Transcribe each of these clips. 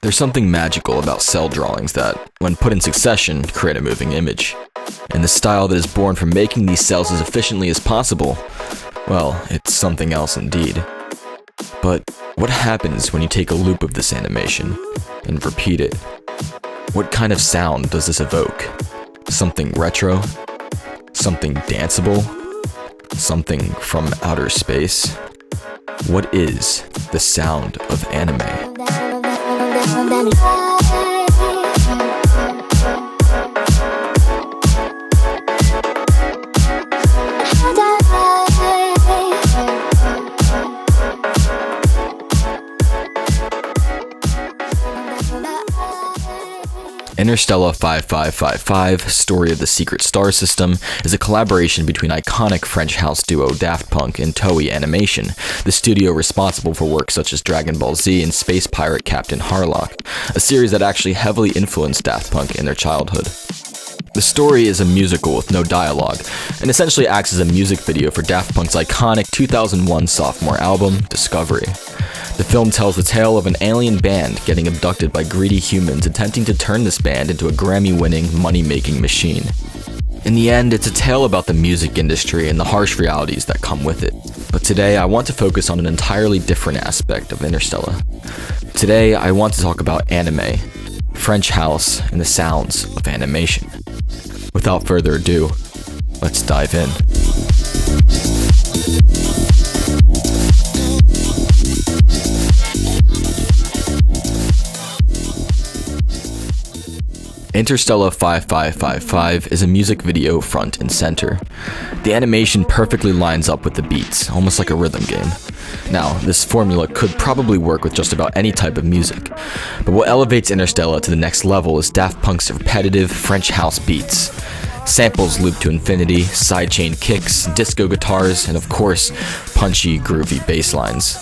There's something magical about cell drawings that, when put in succession, create a moving image. And the style that is born from making these cells as efficiently as possible, well, it's something else indeed. But what happens when you take a loop of this animation and repeat it? What kind of sound does this evoke? Something retro? Something danceable? Something from outer space? What is the sound of anime? Interstella 5555, Story of the Secret Star System, is a collaboration between iconic French house duo Daft Punk and Toei Animation, the studio responsible for works such as Dragon Ball Z and Space Pirate Captain Harlock, a series that actually heavily influenced Daft Punk in their childhood. The story is a musical with no dialogue, and essentially acts as a music video for Daft Punk's iconic 2001 sophomore album, Discovery. The film tells the tale of an alien band getting abducted by greedy humans attempting to turn this band into a Grammy-winning, money-making machine. In the end, it's a tale about the music industry and the harsh realities that come with it. But today, I want to focus on an entirely different aspect of Interstella. Today, I want to talk about anime, French house, and the sounds of animation. Without further ado, let's dive in. Interstella 5555 is a music video front and center. The animation perfectly lines up with the beats, almost like a rhythm game. Now, this formula could probably work with just about any type of music, but what elevates Interstella to the next level is Daft Punk's repetitive French house beats. Samples loop to infinity, sidechain kicks, disco guitars, and of course, punchy, groovy bass lines.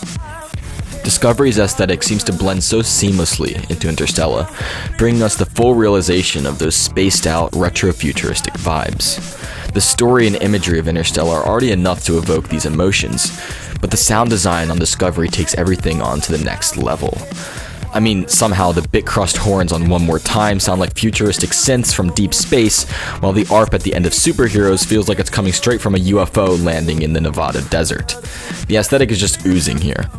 Discovery's aesthetic seems to blend so seamlessly into Interstella, bringing us the full realization of those spaced-out, retro-futuristic vibes. The story and imagery of Interstella are already enough to evoke these emotions, but the sound design on Discovery takes everything on to the next level. I mean, somehow the bit-crushed horns on One More Time sound like futuristic synths from deep space, while the ARP at the end of Superheroes feels like it's coming straight from a UFO landing in the Nevada desert. The aesthetic is just oozing here.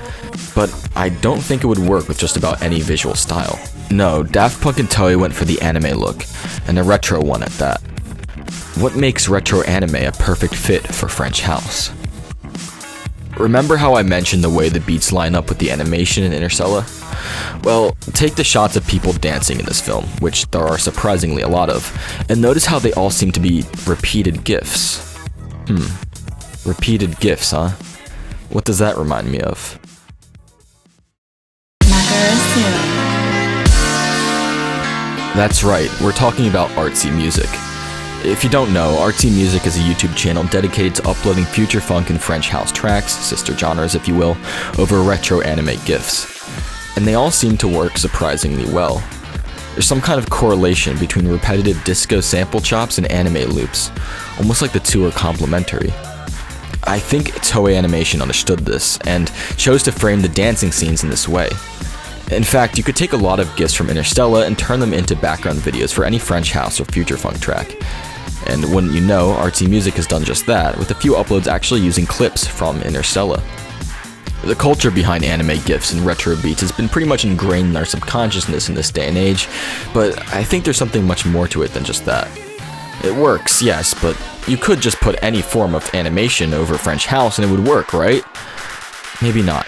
But I don't think it would work with just about any visual style. No, Daft Punk and Toei went for the anime look, and a retro one at that. What makes retro anime a perfect fit for French house? Remember how I mentioned the way the beats line up with the animation in Interstella? Well, take the shots of people dancing in this film, which there are surprisingly a lot of, and notice how they all seem to be repeated GIFs. Repeated GIFs, huh? What does that remind me of? That's right, we're talking about artsy music. If you don't know, Artsy Music is a YouTube channel dedicated to uploading future funk and French house tracks, sister genres if you will, over retro anime GIFs. And they all seem to work surprisingly well. There's some kind of correlation between repetitive disco sample chops and anime loops, almost like the two are complementary. I think Toei Animation understood this, and chose to frame the dancing scenes in this way. In fact, you could take a lot of GIFs from Interstella and turn them into background videos for any French house or future funk track. And wouldn't you know, Artsy Music has done just that, with a few uploads actually using clips from Interstella. The culture behind anime GIFs and retro beats has been pretty much ingrained in our subconsciousness in this day and age, but I think there's something much more to it than just that. It works, yes, but you could just put any form of animation over French house and it would work, right? Maybe not.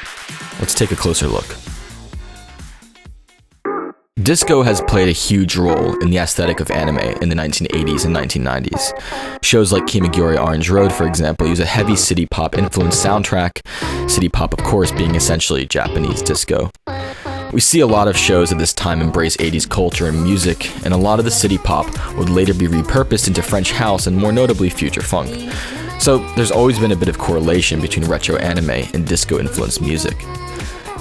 Let's take a closer look. Disco has played a huge role in the aesthetic of anime in the 1980s and 1990s. Shows like Kimagure Orange Road, for example, use a heavy city pop influenced soundtrack, city pop of course being essentially Japanese disco. We see a lot of shows at this time embrace 80s culture and music, and a lot of the city pop would later be repurposed into French house and more notably future funk. So there's always been a bit of correlation between retro anime and disco influenced music.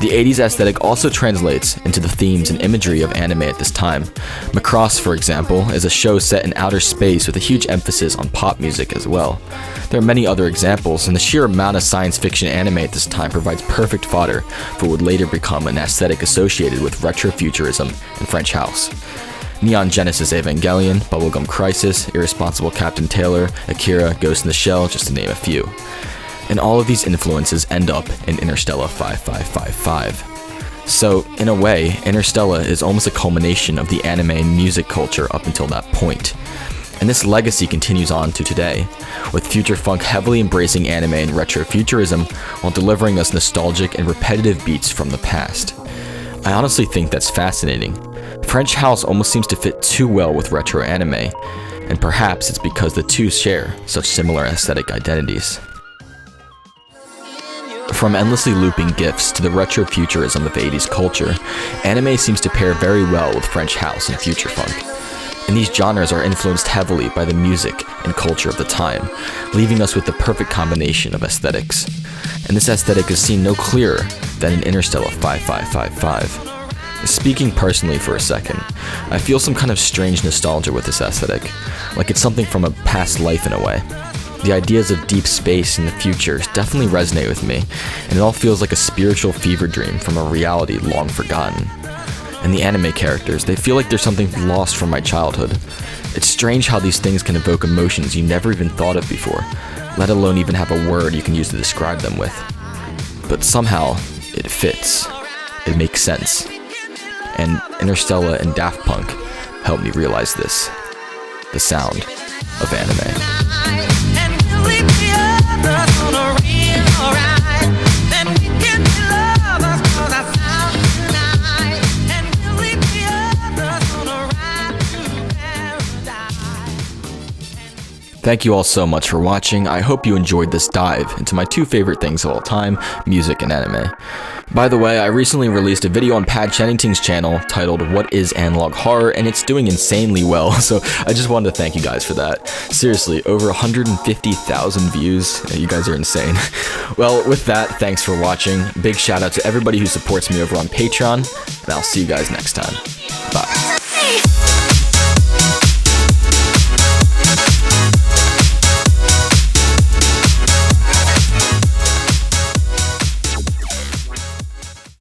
The 80s aesthetic also translates into the themes and imagery of anime at this time. Macross, for example, is a show set in outer space with a huge emphasis on pop music as well. There are many other examples, and the sheer amount of science fiction anime at this time provides perfect fodder for what would later become an aesthetic associated with retrofuturism and French house. Neon Genesis Evangelion, Bubblegum Crisis, Irresponsible Captain Taylor, Akira, Ghost in the Shell, just to name a few. And all of these influences end up in Interstella 5555. So, in a way, Interstella is almost a culmination of the anime and music culture up until that point. And this legacy continues on to today, with future funk heavily embracing anime and retrofuturism while delivering us nostalgic and repetitive beats from the past. I honestly think that's fascinating. French house almost seems to fit too well with retro anime, and perhaps it's because the two share such similar aesthetic identities. From endlessly looping GIFs to the retrofuturism of 80s culture, anime seems to pair very well with French house and future funk. And these genres are influenced heavily by the music and culture of the time, leaving us with the perfect combination of aesthetics. And this aesthetic is seen no clearer than in Interstella 5555. Speaking personally for a second, I feel some kind of strange nostalgia with this aesthetic, like it's something from a past life in a way. The ideas of deep space and the future definitely resonate with me, and it all feels like a spiritual fever dream from a reality long forgotten. And the anime characters, they feel like there's something lost from my childhood. It's strange how these things can evoke emotions you never even thought of before, let alone even have a word you can use to describe them with. But somehow, it fits. It makes sense. And Interstella and Daft Punk helped me realize this. The sound of anime. Thank you all so much for watching. I hope you enjoyed this dive into my two favorite things of all time, music and anime. By the way, I recently released a video on Pat Chennington's channel titled What is Analog Horror, and it's doing insanely well, so I just wanted to thank you guys for that. Seriously, over 150,000 views. You guys are insane. Well, with that, thanks for watching. Big shout out to everybody who supports me over on Patreon, and I'll see you guys next time. Bye.